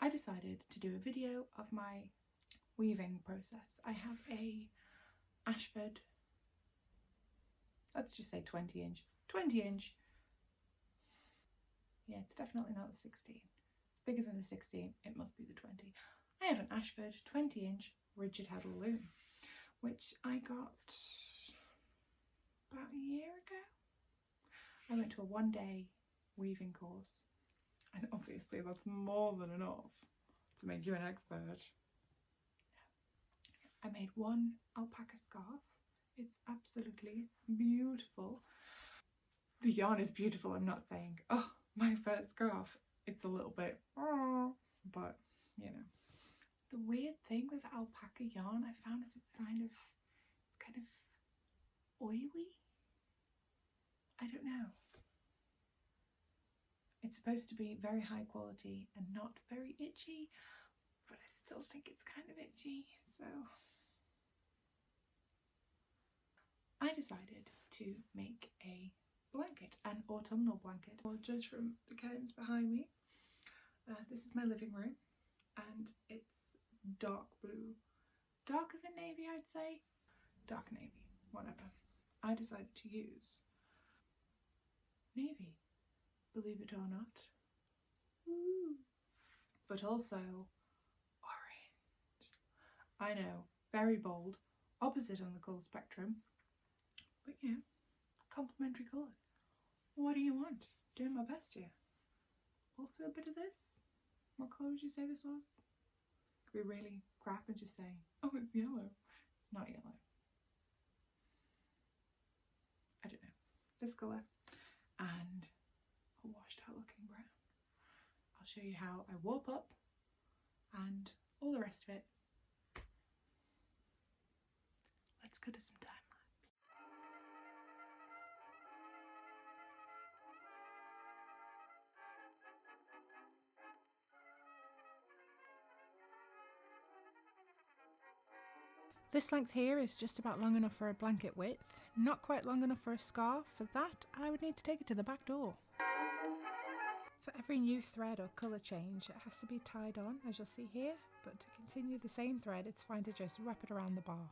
I decided to do a video of my weaving process. I have a Ashford, let's just say 20 inch. Yeah, it's definitely not the 16. It's bigger than the 16, it must be the 20. I have an Ashford 20 inch rigid heddle loom, which I got about a year ago. I went to a 1-day weaving course, and obviously that's more than enough to make you an expert. I made one alpaca scarf. It's absolutely beautiful. The yarn is beautiful, I'm not saying, oh, my first scarf. It's a little bit, but you know. The weird thing with alpaca yarn I found is it's kind of oily. I don't know. It's supposed to be very high quality and not very itchy, but I still think it's kind of itchy, so I decided to make a blanket, an autumnal blanket. I'll judge from the curtains behind me. This is my living room, and it's dark blue. Darker than navy, I'd say. Dark navy, whatever. I decided to use navy, believe it or not. Ooh. But also orange. I know, very bold, opposite on the colour spectrum, but you know, complementary colours. What do you want? Doing my best here. Also a bit of this. What colour would you say this was? Could be really crap and just say, oh, it's yellow. It's not yellow. I don't know. This colour and a washed out looking brown. I'll show you how I warp up and all the rest of it. Let's go to some time lapse. This length here is just about long enough for a blanket width, not quite long enough for a scarf. For that, I would need to take it to the back door. For every new thread or colour change, it has to be tied on, as you'll see here, but to continue the same thread, it's fine to just wrap it around the bar.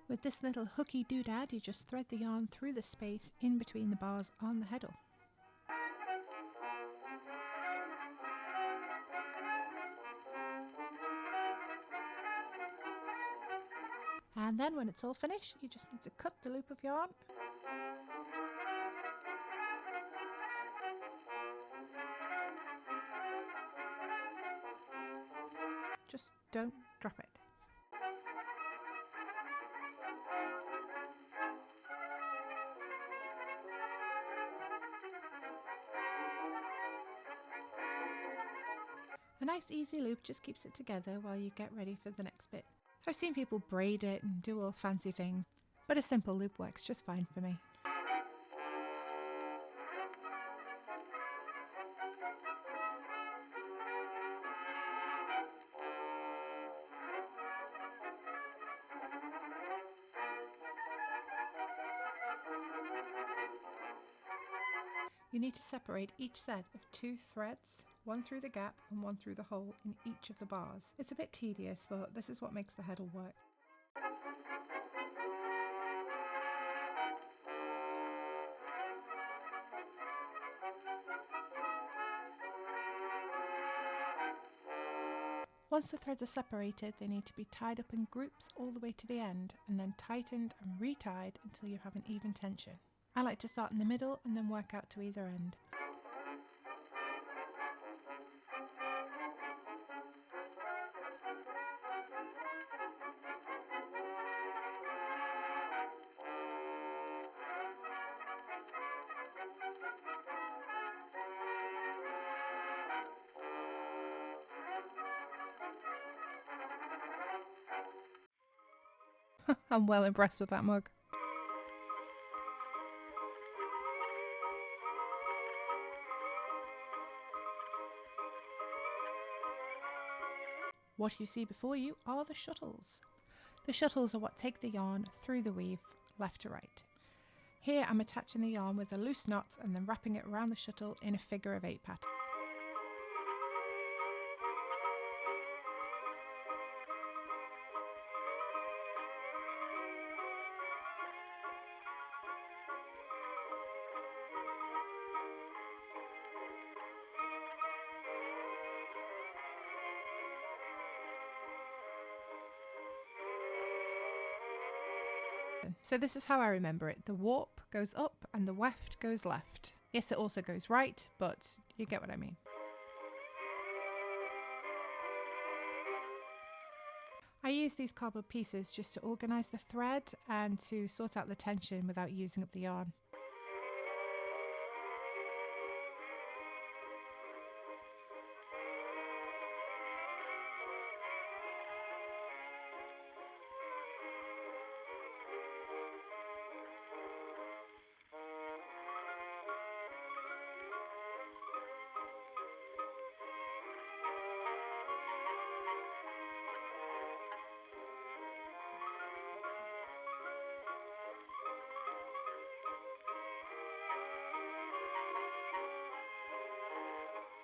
With this little hooky doodad, you just thread the yarn through the space in between the bars on the heddle. And then when it's all finished, you just need to cut the loop of yarn. Just don't drop it. A nice easy loop just keeps it together while you get ready for the next bit. I've seen people braid it and do all fancy things, but a simple loop works just fine for me. You need to separate each set of 2 threads, one through the gap and one through the hole in each of the bars. It's a bit tedious, but this is what makes the heddle work. Once the threads are separated, they need to be tied up in groups all the way to the end and then tightened and retied until you have an even tension. I like to start in the middle and then work out to either end. I'm well impressed with that mug. What you see before you are the shuttles. The shuttles are what take the yarn through the weave left to right. Here I'm attaching the yarn with a loose knot and then wrapping it around the shuttle in a figure of 8 pattern. So this is how I remember it. The warp goes up and the weft goes left. Yes, it also goes right, but you get what I mean. I use these cardboard pieces just to organise the thread and to sort out the tension without using up the yarn.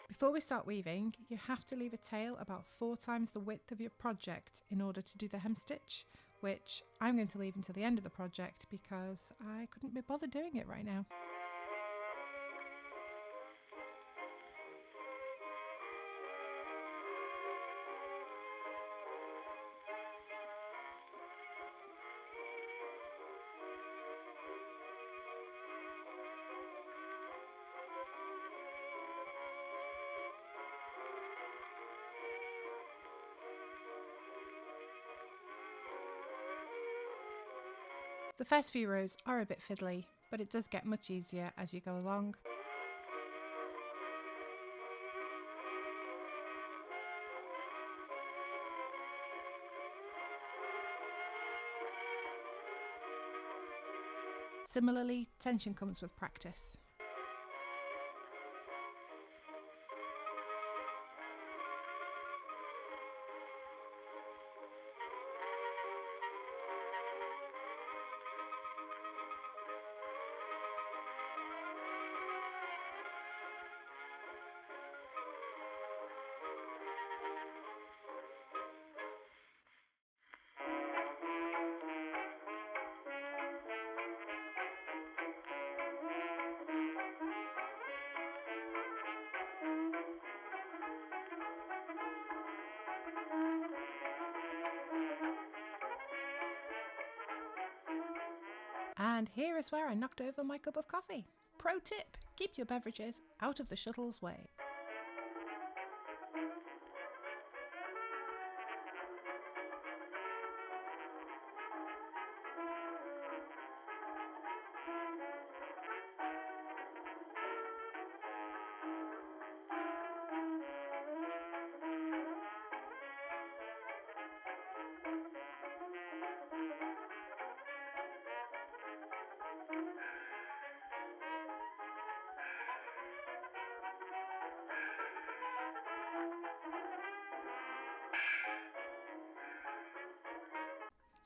Before we start weaving, you have to leave a tail about 4 times the width of your project in order to do the hem stitch, which I'm going to leave until the end of the project because I couldn't be bothered doing it right now. The first few rows are a bit fiddly, but it does get much easier as you go along. Similarly, tension comes with practice. And here is where I knocked over my cup of coffee. Pro tip, keep your beverages out of the shuttle's way.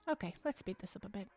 Okay, let's speed this up a bit.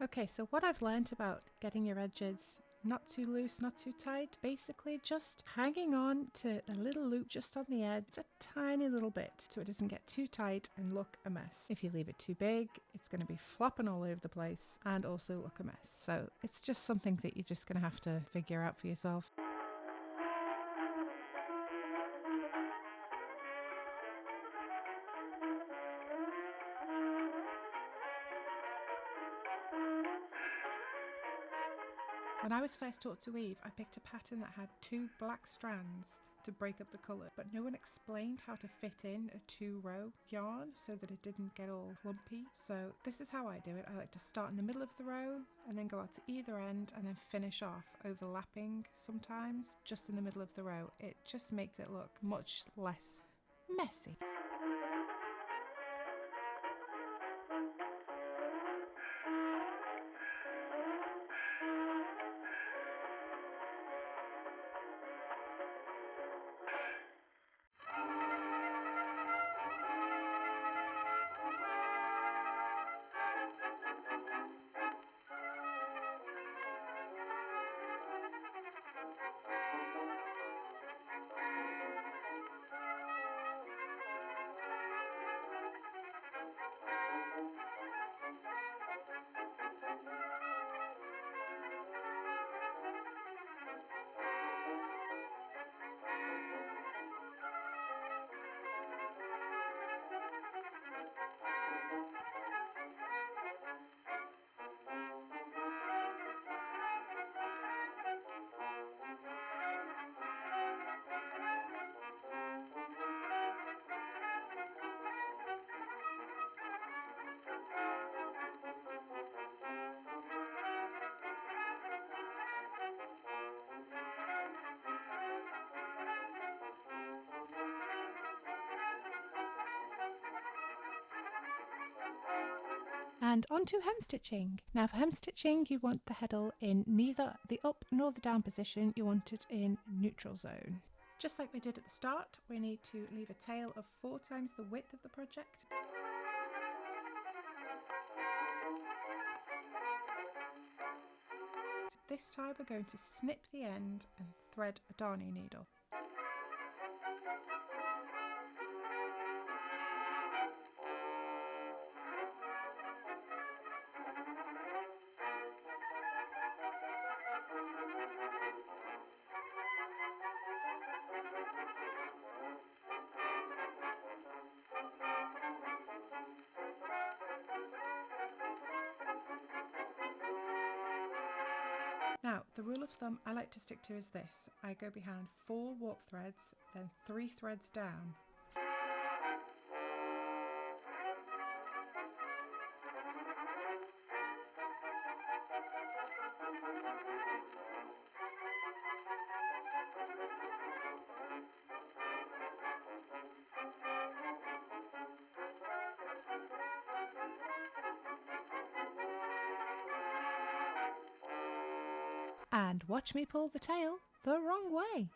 Okay, so what I've learned about getting your edges not too loose, not too tight, basically just hanging on to a little loop just on the edge, a tiny little bit, so it doesn't get too tight and look a mess. If you leave it too big, it's going to be flopping all over the place and also look a mess. So it's just something that you're just going to have to figure out for yourself. When I was first taught to weave, I picked a pattern that had 2 black strands to break up the colour, but no one explained how to fit in a 2-row yarn so that it didn't get all clumpy. So this is how I do it. I like to start in the middle of the row and then go out to either end and then finish off, overlapping sometimes just in the middle of the row. It just makes it look much less messy. And on to hem stitching. Now for hem stitching, you want the heddle in neither the up nor the down position. You want it in neutral zone. Just like we did at the start, we need to leave a tail of 4 times the width of the project. This time we're going to snip the end and thread a darning needle. Now, the rule of thumb I like to stick to is this. I go behind 4 warp threads, then 3 threads down. And watch me pull the tail the wrong way.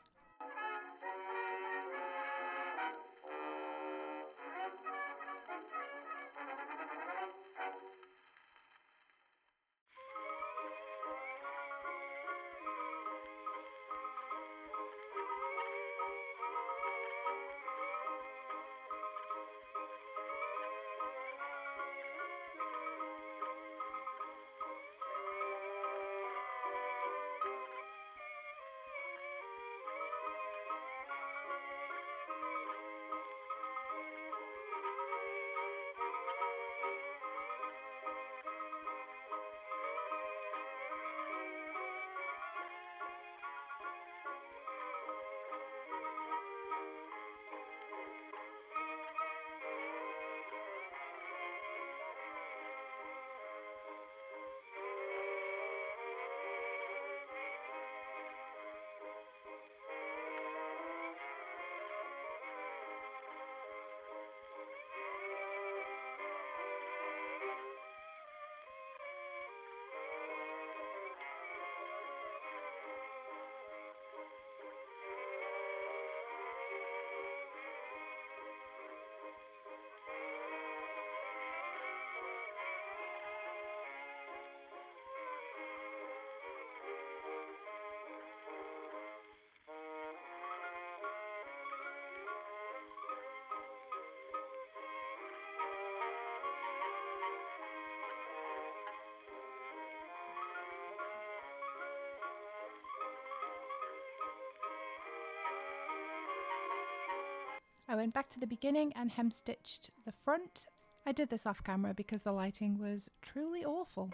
I went back to the beginning and hem stitched the front. I did this off camera because the lighting was truly awful.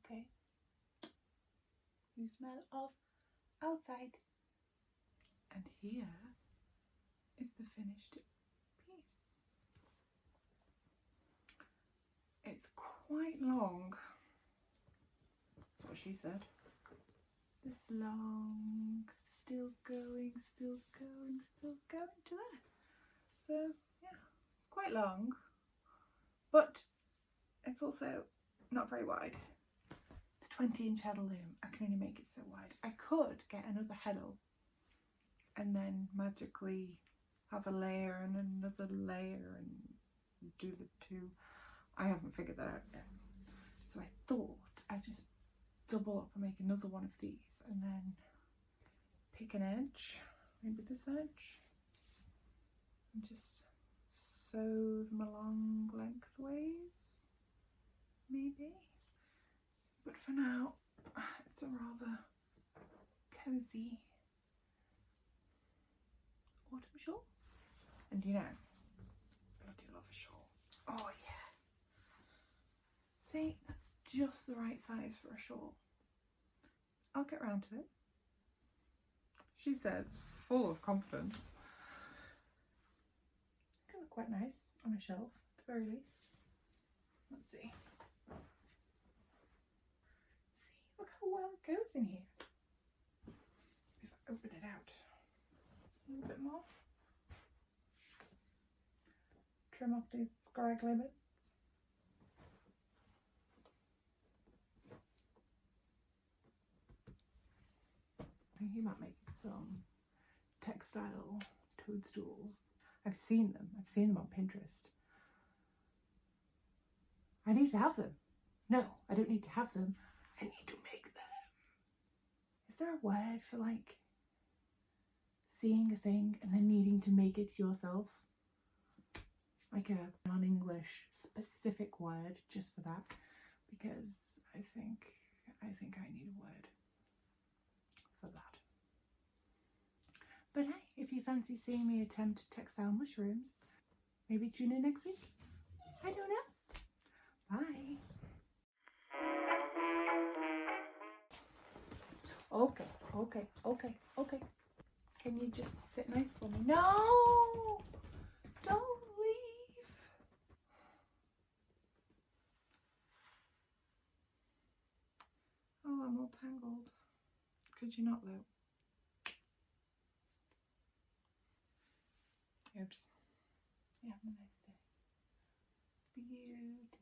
okay? You smell of outside. And here is the finished piece. It's quite long. That's what she said. This long, still going, still going, still going to there. So yeah, it's quite long, but it's also not very wide. It's 20-inch heddle loom. I can only make it so wide. I could get another heddle and then magically have a layer and another layer and do the two. I haven't figured that out yet. So I thought I'd just double up and make another one of these and then pick an edge, maybe this edge, and just sew them along lengthways, maybe. But for now, it's a rather cozy autumn shawl. And you know, I do love a shawl. Oh yeah. See, that's just the right size for a shawl. I'll get round to it. She says, full of confidence. It can look quite nice on a shelf, at the very least. Let's see. See, look how well it goes in here. If I open it out a little bit more. Trim off these scraggly bits. Thinking about making some textile toadstools. I've seen them on Pinterest. I need to have them. No, I don't need to have them. I need to make them. Is there a word for like seeing a thing and then needing to make it yourself? Like a non-English specific word just for that, because I think I need a word for that. But hey, if you fancy seeing me attempt textile mushrooms, maybe tune in next week. I don't know. Bye. Okay. Can you just sit nice for me? No! Don't leave. Oh, I'm all tangled. Could you not, Lou? Oops. You have a nice day. Beautiful.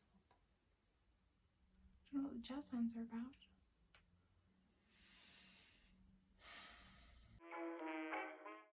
Do you know what the jazz hands are about?